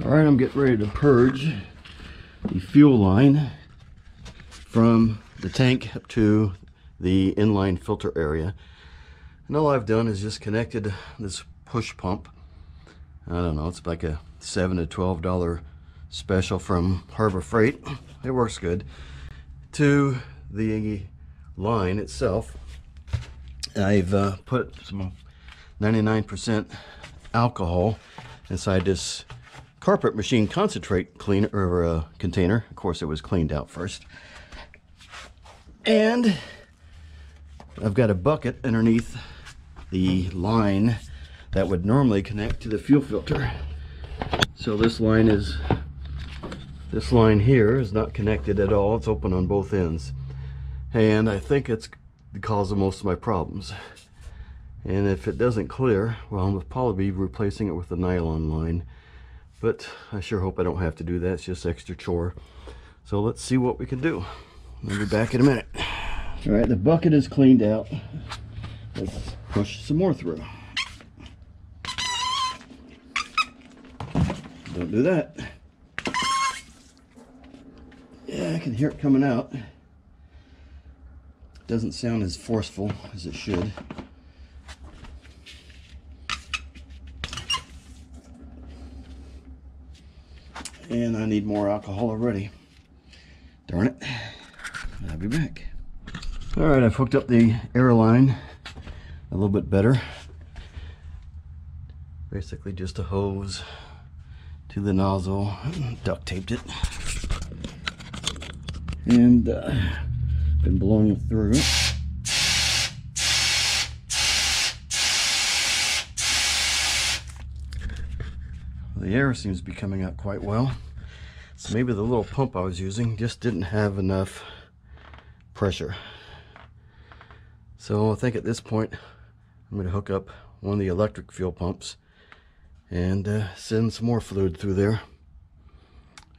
Alright, I'm getting ready to purge the fuel line from the tank up to the inline filter area. And all I've done is just connected this push pump. I don't know, it's like a $7 to $12 special from Harbor Freight. It works good. To the line itself, I've put some 99% alcohol inside this carpet machine concentrate cleaner or container. Of course, it was cleaned out first. And I've got a bucket underneath the line that would normally connect to the fuel filter. So this line here is not connected at all. It's open on both ends. And I think it's the cause of most of my problems. And if it doesn't clear, well, I'll probably be replacing it with a nylon line. But I sure hope I don't have to do that. It's just extra chore. So let's see what we can do. I'll be back in a minute. All right, the bucket is cleaned out. Let's push some more through. Don't do that. Yeah, I can hear it coming out. Doesn't sound as forceful as it should. And I need more alcohol already. Darn it. I'll be back. Alright, I've hooked up the air line a little bit better. Basically just a hose to the nozzle. Duct taped it. And been blowing it through. The air seems to be coming out quite well. So maybe the little pump I was using just didn't have enough pressure. So I think at this point I'm going to hook up one of the electric fuel pumps and send some more fluid through there,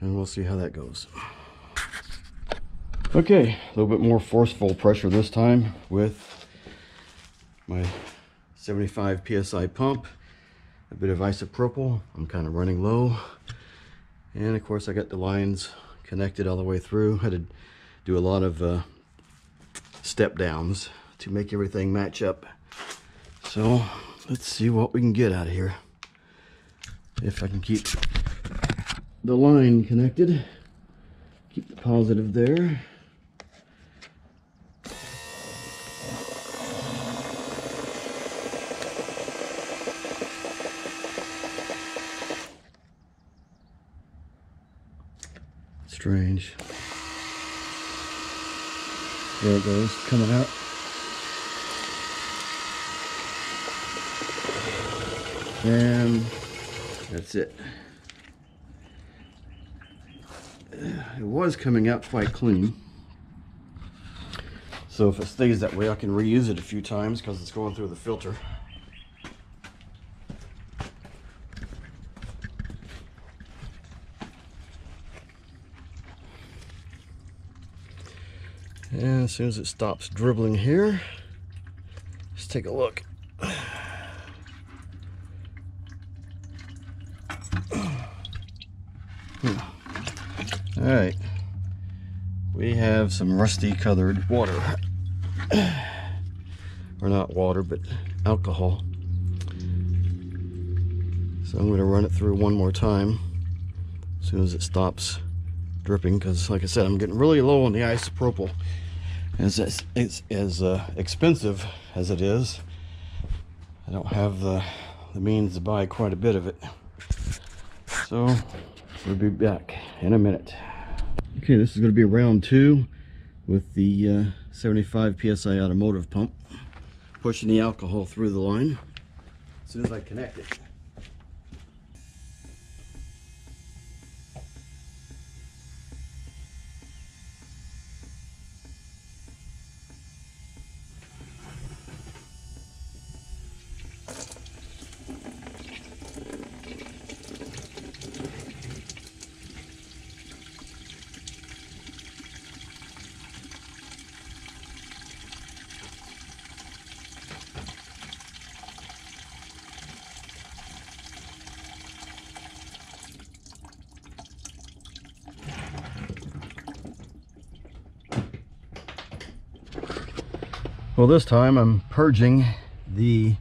and we'll see how that goes. Okay, a little bit more forceful pressure this time with my 75 psi pump. A bit of isopropyl. I'm kind of running low, and of course I got the lines connected all the way through. Had to do a lot of step downs to make everything match up. So let's see what we can get out of here. If I can keep the line connected, keep the positive there. Strange. There it goes, coming out. And that's it. It was coming out quite clean. So if it stays that way, I can reuse it a few times because it's going through the filter. And as soon as it stops dribbling here, let's take a look. Alright, we have some rusty colored water. Or not water, but alcohol. So I'm going to run it through one more time as soon as it stops dripping, because like I said, I'm getting really low on the isopropyl. As expensive as it is, I don't have the means to buy quite a bit of it. So we'll be back in a minute. Okay, this is going to be round 2 with the 75 psi automotive pump, pushing the alcohol through the line as soon as I connect it. Well, this time I'm purging the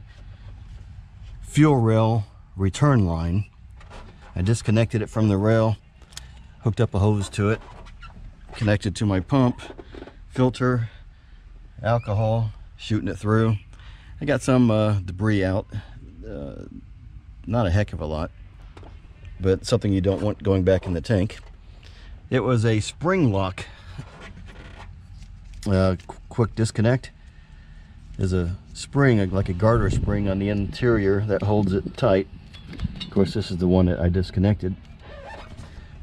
fuel rail return line. I disconnected it from the rail, hooked up a hose to it, connected to my pump, filter, alcohol, shooting it through. I got some debris out, not a heck of a lot, but something you don't want going back in the tank. It was a spring lock, quick disconnect. There's a spring, like a garter spring on the interior that holds it tight. Of course, this is the one that I disconnected.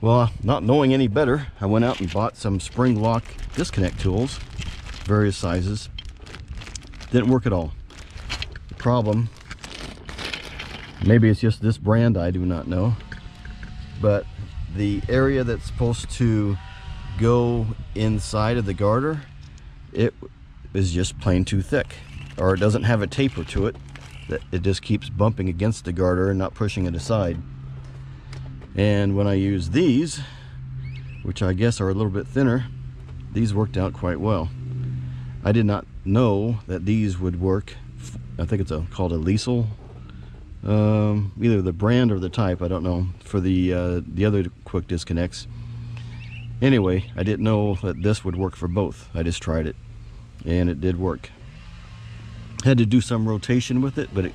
Well, not knowing any better, I went out and bought some spring lock disconnect tools, various sizes. Didn't work at all. The problem, maybe it's just this brand, I do not know, but the area that's supposed to go inside of the garter, it is just plain too thick, or it doesn't have a taper to it, that it just keeps bumping against the garter and not pushing it aside. And when I use these, which I guess are a little bit thinner, these worked out quite well. I did not know that these would work. I think it's called a Liesel, either the brand or the type, I don't know, for the other quick disconnects. Anyway, I didn't know that this would work for both. I just tried it and it did work. Had to do some rotation with it, but it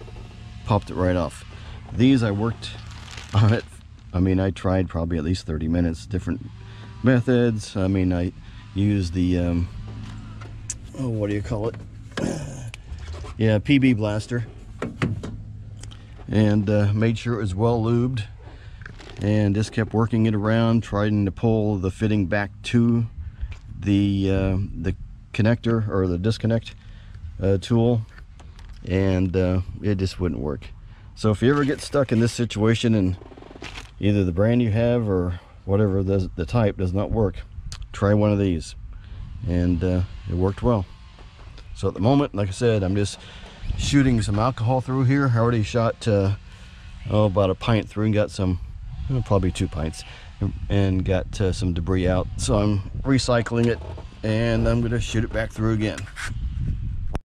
popped it right off. These, I worked on it, I mean, I tried probably at least 30 minutes, different methods. I mean, I used the oh, what do you call it, yeah, PB blaster, and made sure it was well lubed, and just kept working it around, trying to pull the fitting back to the connector or the disconnect tool, and it just wouldn't work. So if you ever get stuck in this situation and either the brand you have or whatever the type does not work, try one of these, and it worked well. So at the moment, like I said, I'm just shooting some alcohol through here. I already shot about a pint through and got some, probably 2 pints, and got some debris out. So I'm recycling it, and I'm going to shoot it back through again.